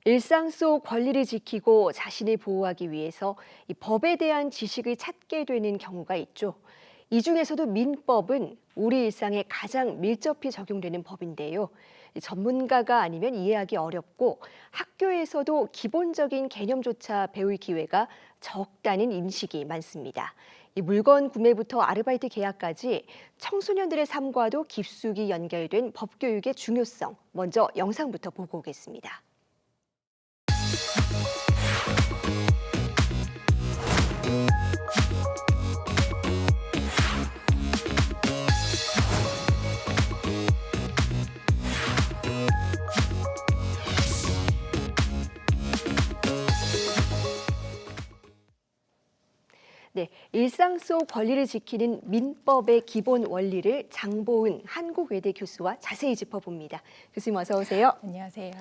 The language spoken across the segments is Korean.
일상 속 권리를 지키고 자신을 보호하기 위해서 이 법에 대한 지식을 찾게 되는 경우가 있죠. 이 중에서도 민법은 우리 일상에 가장 밀접히 적용되는 법인데요. 이 전문가가 아니면 이해하기 어렵고 학교에서도 기본적인 개념조차 배울 기회가 적다는 인식이 많습니다. 이 물건 구매부터 아르바이트 계약까지 청소년들의 삶과도 깊숙이 연결된 법 교육의 중요성, 먼저 영상부터 보고 오겠습니다. 네, 일상 속 권리를 지키는 민법의 기본 원리를 장보은 한국외대 교수와 자세히 짚어봅니다. 교수님 어서 오세요. 안녕하세요.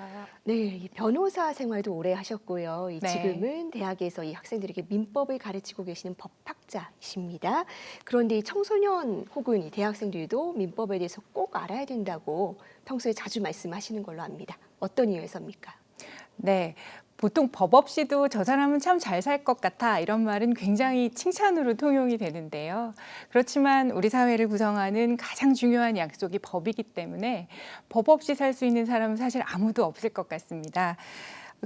네, 이 변호사 생활도 오래 하셨고요. 네. 지금은 대학에서 이 학생들에게 민법을 가르치고 계시는 법학자이십니다. 그런데 이 청소년 혹은 이 대학생들도 민법에 대해서 꼭 알아야 된다고 평소에 자주 말씀하시는 걸로 압니다. 어떤 이유에서입니까? 네. 보통 법 없이도 저 사람은 참 잘 살 것 같아 이런 말은 굉장히 칭찬으로 통용이 되는데요. 그렇지만 우리 사회를 구성하는 가장 중요한 약속이 법이기 때문에 법 없이 살 수 있는 사람은 사실 아무도 없을 것 같습니다.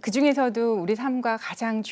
그중에서도 우리 삶과 가장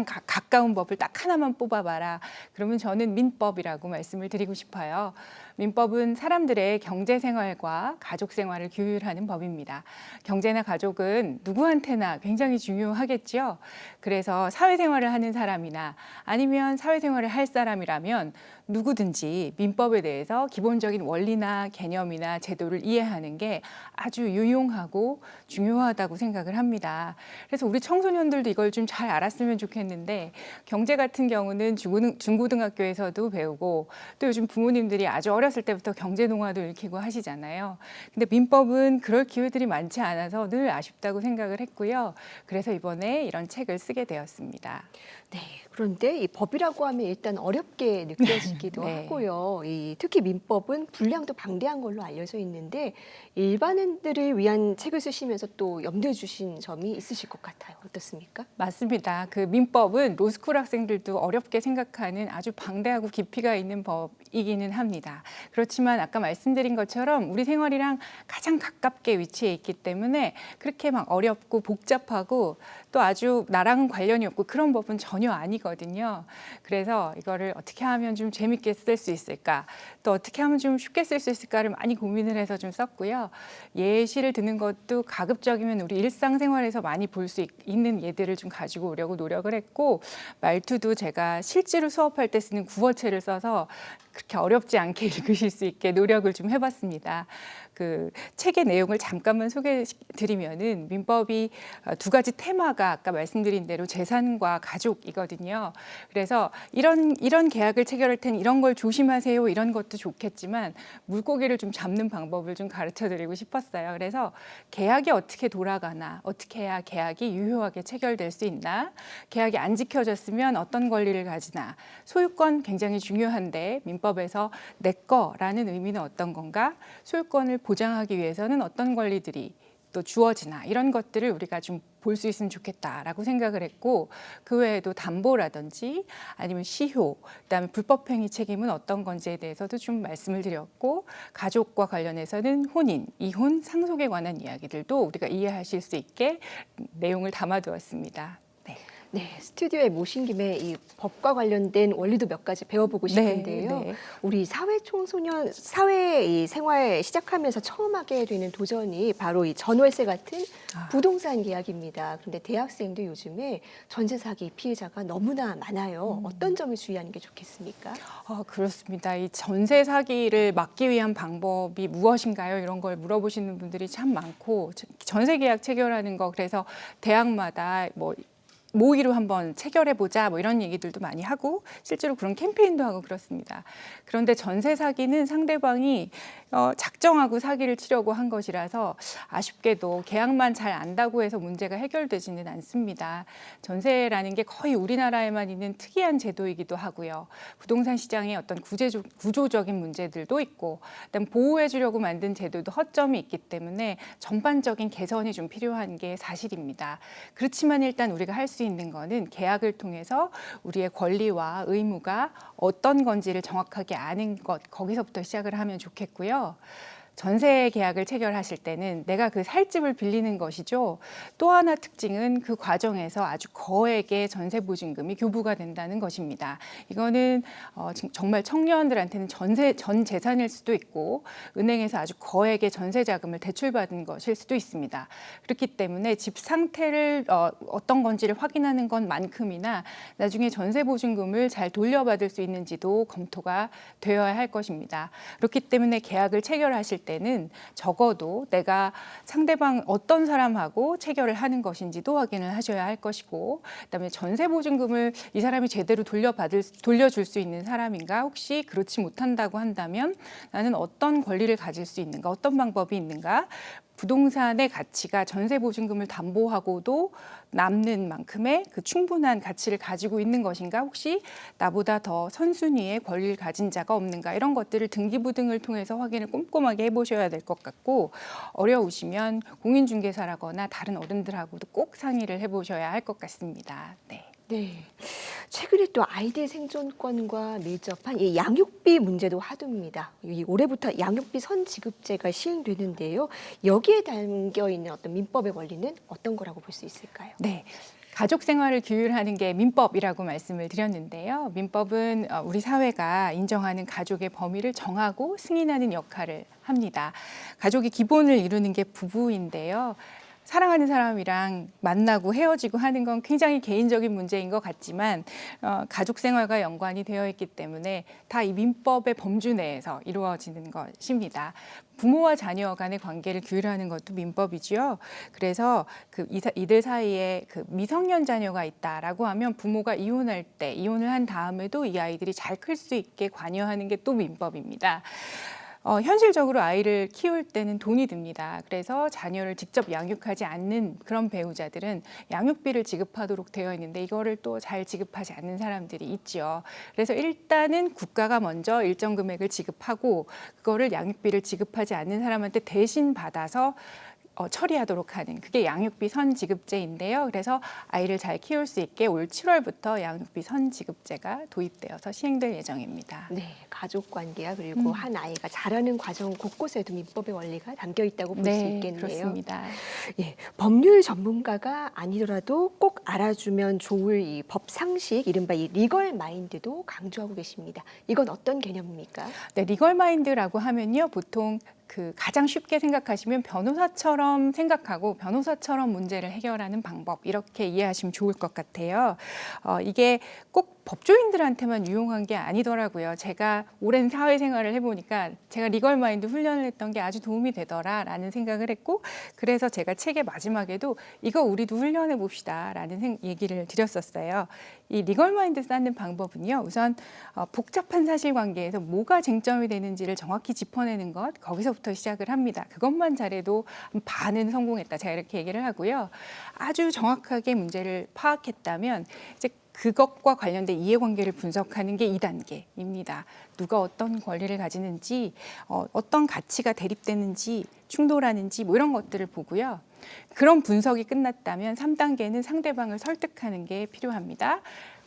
가까운 법을 딱 하나만 뽑아봐라. 그러면 저는 민법이라고 말씀을 드리고 싶어요. 민법은 사람들의 경제 생활과 가족 생활을 규율하는 법입니다. 경제나 가족은 누구한테나 굉장히 중요하겠죠. 그래서 사회생활을 하는 사람이나 아니면 사회생활을 할 사람이라면 누구든지 민법에 대해서 기본적인 원리나 개념이나 제도를 이해하는 게 아주 유용하고 중요하다고 생각을 합니다. 그래서 우리 청소년들도 이걸 좀 잘 알았으면 좋겠는데 경제 같은 경우는 중고등학교에서도 배우고 또 요즘 부모님들이 아주 어렸을 때부터 경제 동화도 읽히고 하시잖아요. 근데 민법은 그럴 기회들이 많지 않아서 늘 아쉽다고 생각을 했고요. 그래서 이번에 이런 책을 쓰게 되었습니다. 네, 그런데 이 법이라고 하면 일단 어렵게 느껴지기도 네. 하고요. 특히 민법은 분량도 방대한 걸로 알려져 있는데 일반인들을 위한 책을 쓰시면서 또 염두에 주신 점이 있으실 것 같아요. 어떻습니까? 맞습니다. 그 민법은 로스쿨 학생들도 어렵게 생각하는 아주 방대하고 깊이가 있는 법이기는 합니다. 그렇지만 아까 말씀드린 것처럼 우리 생활이랑 가장 가깝게 위치해 있기 때문에 그렇게 막 어렵고 복잡하고 또 아주 나랑은 관련이 없고 그런 법은 전혀 아니거든요. 그래서 이거를 어떻게 하면 좀 재밌게 쓸 수 있을까, 또 어떻게 하면 좀 쉽게 쓸 수 있을까를 많이 고민을 해서 좀 썼고요. 예시를 드는 것도 가급적이면 우리 일상생활에서 많이 볼 수 있는 예들을 좀 가지고 오려고 노력을 했고, 말투도 제가 실제로 수업할 때 쓰는 구어체를 써서 그렇게 어렵지 않게 읽으실 수 있게 노력을 좀 해봤습니다. 그 책의 내용을 잠깐만 소개드리면은 민법이 두 가지 테마가 아까 말씀드린 대로 재산과 가족이거든요. 그래서 이런 계약을 체결할 땐 이런 걸 조심하세요. 이런 것도 좋겠지만 물고기를 좀 잡는 방법을 좀 가르쳐드리고 싶었어요. 그래서 계약이 어떻게 돌아가나, 어떻게 해야 계약이 유효하게 체결될 수 있나, 계약이 안 지켜졌으면 어떤 권리를 가지나, 소유권 굉장히 중요한데 민법에서 내 거라는 의미는 어떤 건가, 소유권을 보장하기 위해서는 어떤 권리들이 또 주어지나 이런 것들을 우리가 좀 볼 수 있으면 좋겠다라고 생각을 했고, 그 외에도 담보라든지 아니면 시효, 그다음에 불법행위 책임은 어떤 건지에 대해서도 좀 말씀을 드렸고, 가족과 관련해서는 혼인, 이혼, 상속에 관한 이야기들도 우리가 이해하실 수 있게 내용을 담아두었습니다. 네. 네, 스튜디오에 모신 김에 이 법과 관련된 원리도 몇 가지 배워보고 싶은데요. 네. 우리 사회 청소년 사회 이 생활 시작하면서 처음 하게 되는 도전이 바로 이 전월세 같은 부동산 계약입니다. 그런데 대학생도 요즘에 전세 사기 피해자가 너무나 많아요. 어떤 점을 주의하는 게 좋겠습니까? 그렇습니다. 이 전세 사기를 막기 위한 방법이 무엇인가요? 이런 걸 물어보시는 분들이 참 많고, 전세 계약 체결하는 거 그래서 대학마다 뭐 모의로 한번 체결해보자 뭐 이런 얘기들도 많이 하고 실제로 그런 캠페인도 하고 그렇습니다. 그런데 전세 사기는 상대방이 작정하고 사기를 치려고 한 것이라서 아쉽게도 계약만 잘 안다고 해서 문제가 해결되지는 않습니다. 전세라는 게 거의 우리나라에만 있는 특이한 제도이기도 하고요. 부동산 시장에 어떤 구조적인 문제들도 있고 그다음 보호해 주려고 만든 제도도 허점이 있기 때문에 전반적인 개선이 좀 필요한 게 사실입니다. 그렇지만 일단 우리가 할 수 있는 거는 계약을 통해서 우리의 권리와 의무가 어떤 건지를 정확하게 아는 것, 거기서부터 시작을 하면 좋겠고요. 전세 계약을 체결하실 때는 내가 그 살 집을 빌리는 것이죠. 또 하나 특징은 그 과정에서 아주 거액의 전세 보증금이 교부가 된다는 것입니다. 이거는 정말 청년들한테는 전 재산일 수도 있고 은행에서 아주 거액의 전세 자금을 대출받은 것일 수도 있습니다. 그렇기 때문에 집 상태를 어떤 건지를 확인하는 것만큼이나 나중에 전세 보증금을 잘 돌려받을 수 있는지도 검토가 되어야 할 것입니다. 그렇기 때문에 계약을 체결하실 때는 적어도 내가 상대방 어떤 사람하고 체결을 하는 것인지도 확인을 하셔야 할 것이고, 그다음에 전세 보증금을 이 사람이 제대로 돌려줄 수 있는 사람인가, 혹시 그렇지 못한다고 한다면 나는 어떤 권리를 가질 수 있는가, 어떤 방법이 있는가, 부동산의 가치가 전세 보증금을 담보하고도 남는 만큼의 그 충분한 가치를 가지고 있는 것인가, 혹시 나보다 더 선순위의 권리를 가진 자가 없는가, 이런 것들을 등기부 등을 통해서 확인을 꼼꼼하게 해보셔야 될 것 같고, 어려우시면 공인중개사라거나 다른 어른들하고도 꼭 상의를 해보셔야 할 것 같습니다. 네. 네. 최근에 또 아이들 생존권과 밀접한 이 양육비 문제도 화두입니다. 올해부터 양육비 선지급제가 시행되는데요. 여기에 담겨 있는 어떤 민법의 원리는 어떤 거라고 볼 수 있을까요? 네. 가족 생활을 규율하는 게 민법이라고 말씀을 드렸는데요. 민법은 우리 사회가 인정하는 가족의 범위를 정하고 승인하는 역할을 합니다. 가족의 기본을 이루는 게 부부인데요. 사랑하는 사람이랑 만나고 헤어지고 하는 건 굉장히 개인적인 문제인 것 같지만 가족 생활과 연관이 되어 있기 때문에 다 이 민법의 범주 내에서 이루어지는 것입니다. 부모와 자녀 간의 관계를 규율하는 것도 민법이지요. 그래서 이들 사이에 그 미성년 자녀가 있다라고 하면 부모가 이혼을 한 다음에도 이 아이들이 잘 클 수 있게 관여하는 게 또 민법입니다. 현실적으로 아이를 키울 때는 돈이 듭니다. 그래서 자녀를 직접 양육하지 않는 그런 배우자들은 양육비를 지급하도록 되어 있는데 이거를 또 잘 지급하지 않는 사람들이 있죠. 그래서 일단은 국가가 먼저 일정 금액을 지급하고 그거를 양육비를 지급하지 않는 사람한테 대신 받아서 처리하도록 하는, 그게 양육비 선지급제인데요. 그래서 아이를 잘 키울 수 있게 올 7월부터 양육비 선지급제가 도입되어서 시행될 예정입니다. 네, 가족 관계야 그리고 한 아이가 자라는 과정 곳곳에도 민법의 원리가 담겨 있다고 볼 수 네, 있겠네요. 그렇습니다. 예, 법률 전문가가 아니더라도 꼭 알아주면 좋을 이 법 상식, 이른바 이 리걸 마인드도 강조하고 계십니다. 이건 어떤 개념입니까? 네, 리걸 마인드라고 하면요, 보통 가장 쉽게 생각하시면 변호사처럼 생각하고 변호사처럼 문제를 해결하는 방법, 이렇게 이해하시면 좋을 것 같아요. 이게 꼭 법조인들한테만 유용한 게 아니더라고요. 제가 오랜 사회생활을 해보니까 제가 리걸 마인드 훈련을 했던 게 아주 도움이 되더라라는 생각을 했고, 그래서 제가 책의 마지막에도 이거 우리도 훈련해 봅시다라는 얘기를 드렸었어요. 이 리걸 마인드 쌓는 방법은요, 우선 복잡한 사실관계에서 뭐가 쟁점이 되는지를 정확히 짚어내는 것, 거기서부터 시작을 합니다. 그것만 잘해도 반은 성공했다, 제가 이렇게 얘기를 하고요. 아주 정확하게 문제를 파악했다면 이제 그것과 관련된 이해관계를 분석하는 게 2단계입니다. 누가 어떤 권리를 가지는지, 어떤 가치가 대립되는지, 충돌하는지 뭐 이런 것들을 보고요. 그런 분석이 끝났다면 3단계는 상대방을 설득하는 게 필요합니다.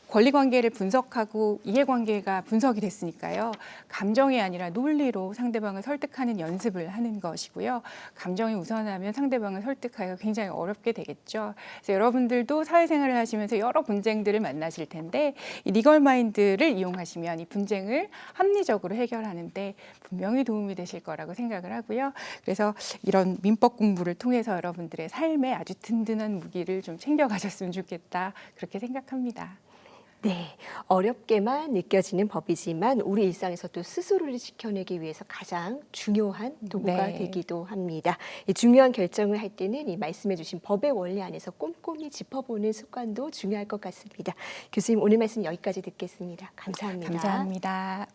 권리관계를 분석하고 이해관계가 분석이 됐으니까요. 감정이 아니라 논리로 상대방을 설득하는 연습을 하는 것이고요. 감정이 우선하면 상대방을 설득하기가 굉장히 어렵게 되겠죠. 그래서 여러분들도 사회생활을 하시면서 여러 분쟁들을 만나실 텐데 이 리걸 마인드를 이용하시면 이 분쟁을 합리적으로 해결하는 데 분명히 도움이 되실 거라고 생각을 하고요. 그래서 이런 민법 공부를 통해서 여러분들의 삶에 아주 든든한 무기를 좀 챙겨가셨으면 좋겠다, 그렇게 생각합니다. 네, 어렵게만 느껴지는 법이지만 우리 일상에서 또 스스로를 지켜내기 위해서 가장 중요한 도구가 네. 되기도 합니다. 이 중요한 결정을 할 때는 이 말씀해주신 법의 원리 안에서 꼼꼼히 짚어보는 습관도 중요할 것 같습니다. 교수님, 오늘 말씀 여기까지 듣겠습니다. 감사합니다. 감사합니다.